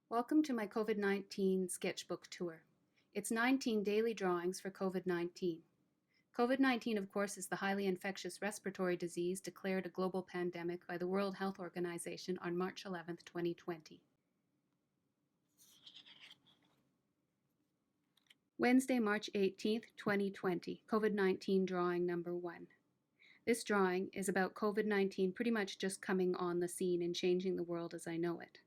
Welcome to my COVID-19 sketchbook tour. It's 19 daily drawings for COVID-19. COVID-19, of course, is the highly infectious respiratory disease declared a global pandemic by the World Health Organization on March 11, 2020. Wednesday, March 18, 2020, COVID-19 drawing number 1. This drawing is about COVID-19 pretty much just coming on the scene and changing the world as I know it.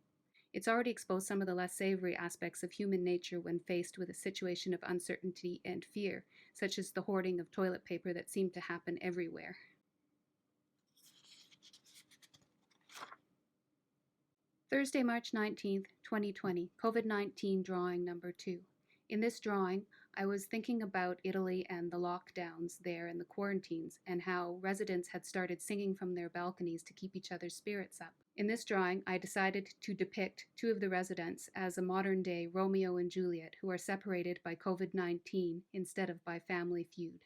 It's already exposed some of the less savory aspects of human nature when faced with a situation of uncertainty and fear, such as the hoarding of toilet paper that seemed to happen everywhere. Thursday, March 19th, 2020, COVID-19 drawing number 2. In this drawing, I was thinking about Italy and the lockdowns there and the quarantines and how residents had started singing from their balconies to keep each other's spirits up. In this drawing, I decided to depict two of the residents as a modern-day Romeo and Juliet who are separated by COVID-19 instead of by family feud.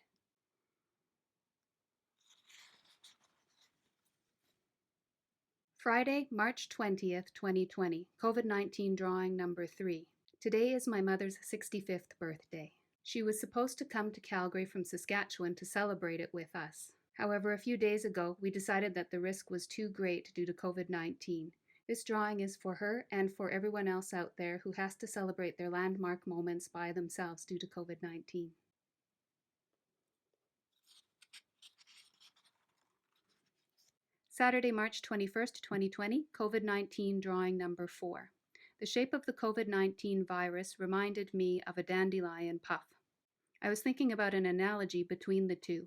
Friday, March 20th, 2020, COVID-19 drawing number 3. Today is my mother's 65th birthday. She was supposed to come to Calgary from Saskatchewan to celebrate it with us. However, a few days ago, we decided that the risk was too great due to COVID-19. This drawing is for her and for everyone else out there who has to celebrate their landmark moments by themselves due to COVID-19. Saturday, March 21st, 2020, COVID-19 drawing number 4. The shape of the COVID-19 virus reminded me of a dandelion puff. I was thinking about an analogy between the two.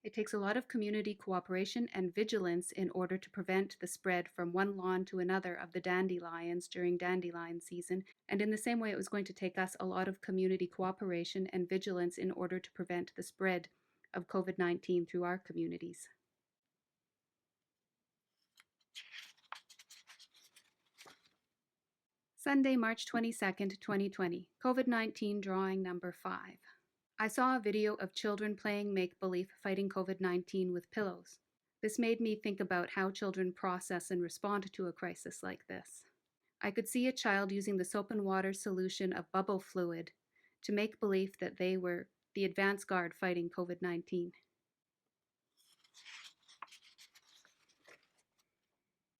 It takes a lot of community cooperation and vigilance in order to prevent the spread from one lawn to another of the dandelions during dandelion season, and in the same way it was going to take us a lot of community cooperation and vigilance in order to prevent the spread of COVID-19 through our communities. Sunday, March 22nd, 2020, COVID-19 drawing number 5. I saw a video of children playing make-believe fighting COVID-19 with pillows. This made me think about how children process and respond to a crisis like this. I could see a child using the soap and water solution of bubble fluid to make believe that they were the advance guard fighting COVID-19.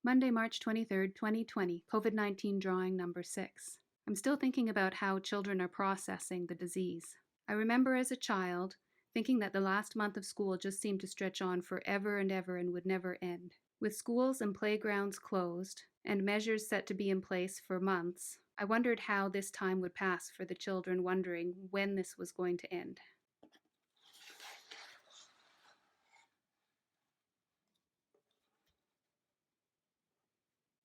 Monday, March 23rd, 2020, COVID-19 drawing number 6. I'm still thinking about how children are processing the disease. I remember as a child thinking that the last month of school just seemed to stretch on forever and ever and would never end. With schools and playgrounds closed and measures set to be in place for months, I wondered how this time would pass for the children, wondering when this was going to end.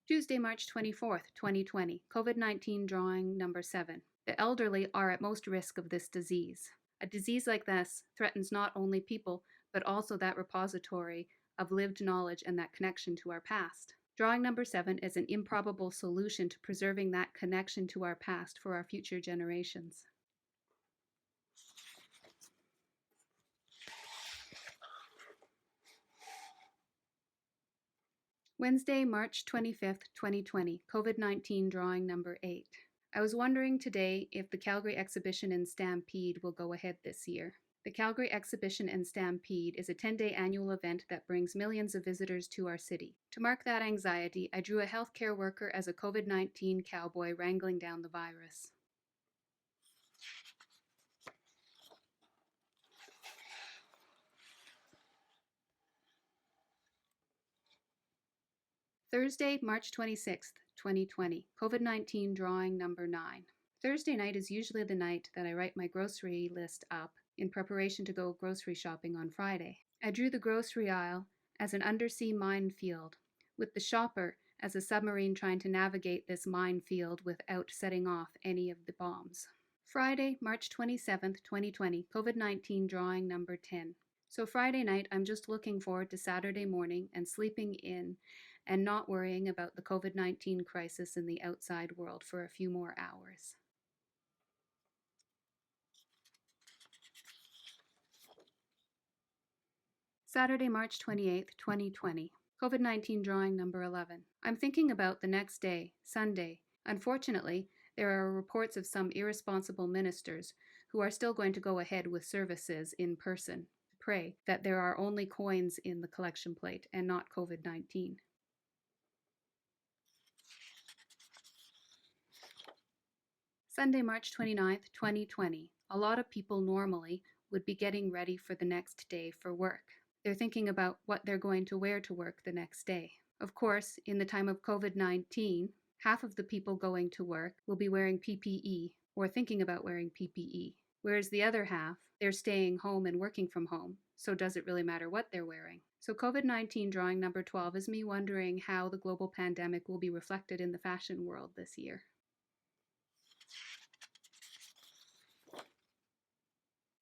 Tuesday, March 24th, 2020, COVID-19 drawing number 7. The elderly are at most risk of this disease. A disease like this threatens not only people, but also that repository of lived knowledge and that connection to our past. Drawing number 7 is an improbable solution to preserving that connection to our past for our future generations. Wednesday, March 25th, 2020, COVID-19 drawing number 8. I was wondering today if the Calgary Exhibition and Stampede will go ahead this year. The Calgary Exhibition and Stampede is a 10-day annual event that brings millions of visitors to our city. To mark that anxiety, I drew a healthcare worker as a COVID-19 cowboy wrangling down the virus. Thursday, March 26th, 2020, COVID-19 drawing number 9. Thursday night is usually the night that I write my grocery list up in preparation to go grocery shopping on Friday. I drew the grocery aisle as an undersea minefield, with the shopper as a submarine trying to navigate this minefield without setting off any of the bombs. Friday, March 27th, 2020, COVID-19 drawing number 10. So Friday night, I'm just looking forward to Saturday morning and sleeping in and not worrying about the COVID-19 crisis in the outside world for a few more hours. Saturday, March 28th, 2020. COVID-19 drawing number 11. I'm thinking about the next day, Sunday, Unfortunately, there are reports of some irresponsible ministers who are still going to go ahead with services in person. Pray that there are only coins in the collection plate and not COVID-19. Sunday, March 29th, 2020. A lot of people normally would be getting ready for the next day for work. They're thinking about what they're going to wear to work the next day. Of course, in the time of COVID-19, half of the people going to work will be wearing PPE or thinking about wearing PPE, whereas the other half, they're staying home and working from home, so does it really matter what they're wearing? So COVID-19 drawing number 12 is me wondering how the global pandemic will be reflected in the fashion world this year.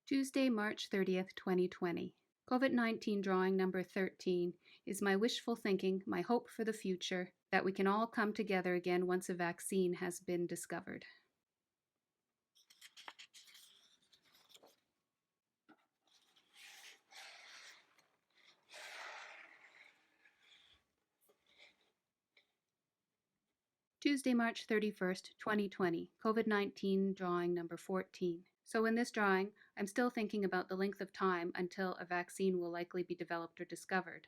Tuesday, March 30th, 2020. COVID-19 drawing number 13 is my wishful thinking, my hope for the future, that we can all come together again once a vaccine has been discovered. Tuesday, March 31st, 2020, COVID-19 drawing number 14. So in this drawing, I'm still thinking about the length of time until a vaccine will likely be developed or discovered.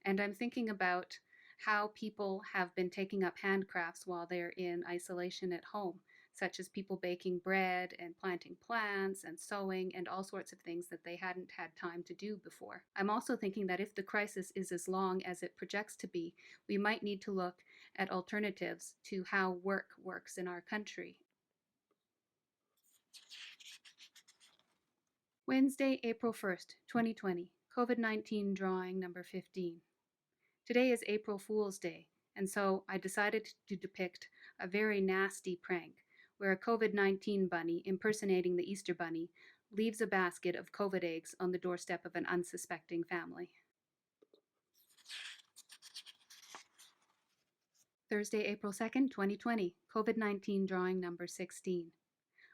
And I'm thinking about how people have been taking up handcrafts while they're in isolation at home, such as people baking bread and planting plants and sewing and all sorts of things that they hadn't had time to do before. I'm also thinking that if the crisis is as long as it projects to be, we might need to look at alternatives to how work works in our country. Wednesday, April 1st, 2020, COVID-19 drawing number 15. Today is April Fool's Day, and so I decided to depict a very nasty prank where a COVID-19 bunny impersonating the Easter Bunny leaves a basket of COVID eggs on the doorstep of an unsuspecting family. Thursday, April 2nd, 2020, COVID-19 drawing number 16.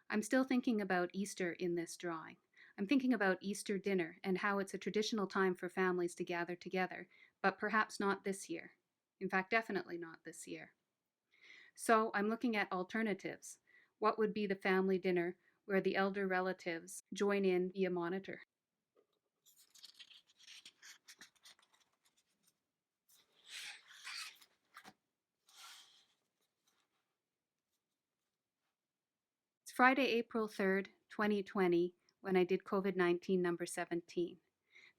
I'm still thinking about Easter in this drawing. I'm thinking about Easter dinner and how it's a traditional time for families to gather together, but perhaps not this year. In fact, definitely not this year. So I'm looking at alternatives. What would be the family dinner where the elder relatives join in via monitor? It's Friday, April 3rd, 2020, when I did COVID-19 number 17.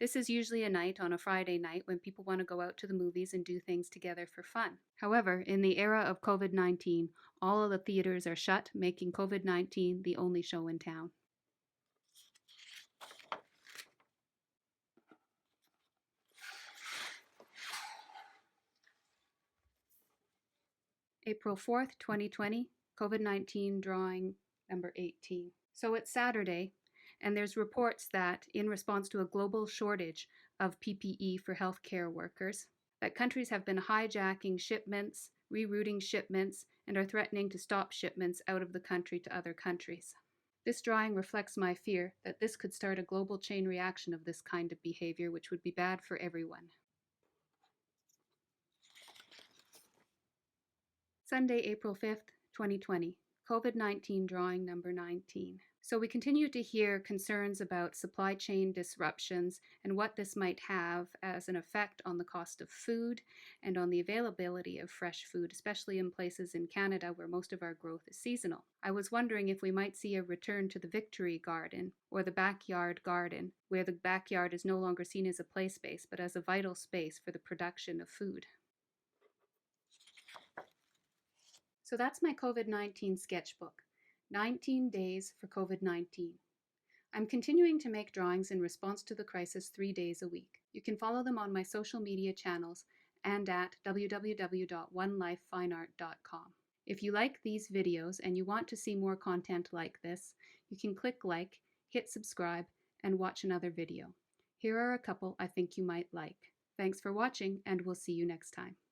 This is usually a night on a Friday night when people want to go out to the movies and do things together for fun. However, in the era of COVID-19, all of the theaters are shut, making COVID-19 the only show in town. April 4th, 2020, COVID-19 drawing number 18. So it's Saturday, and there's reports that in response to a global shortage of PPE for healthcare workers, that countries have been hijacking shipments, rerouting shipments, and are threatening to stop shipments out of the country to other countries. This drawing reflects my fear that this could start a global chain reaction of this kind of behavior, which would be bad for everyone. Sunday, April 5th, 2020, COVID-19 drawing number 19. So we continue to hear concerns about supply chain disruptions and what this might have as an effect on the cost of food and on the availability of fresh food, especially in places in Canada where most of our growth is seasonal. I was wondering if we might see a return to the Victory Garden or the backyard garden, where the backyard is no longer seen as a play space but as a vital space for the production of food. So that's my COVID-19 sketchbook, 19 days for COVID-19. I'm continuing to make drawings in response to the crisis 3 days a week. You can follow them on my social media channels and at www.onelifefineart.com. If you like these videos and you want to see more content like this, you can click like, hit subscribe, and watch another video. Here are a couple I think you might like. Thanks for watching, and we'll see you next time.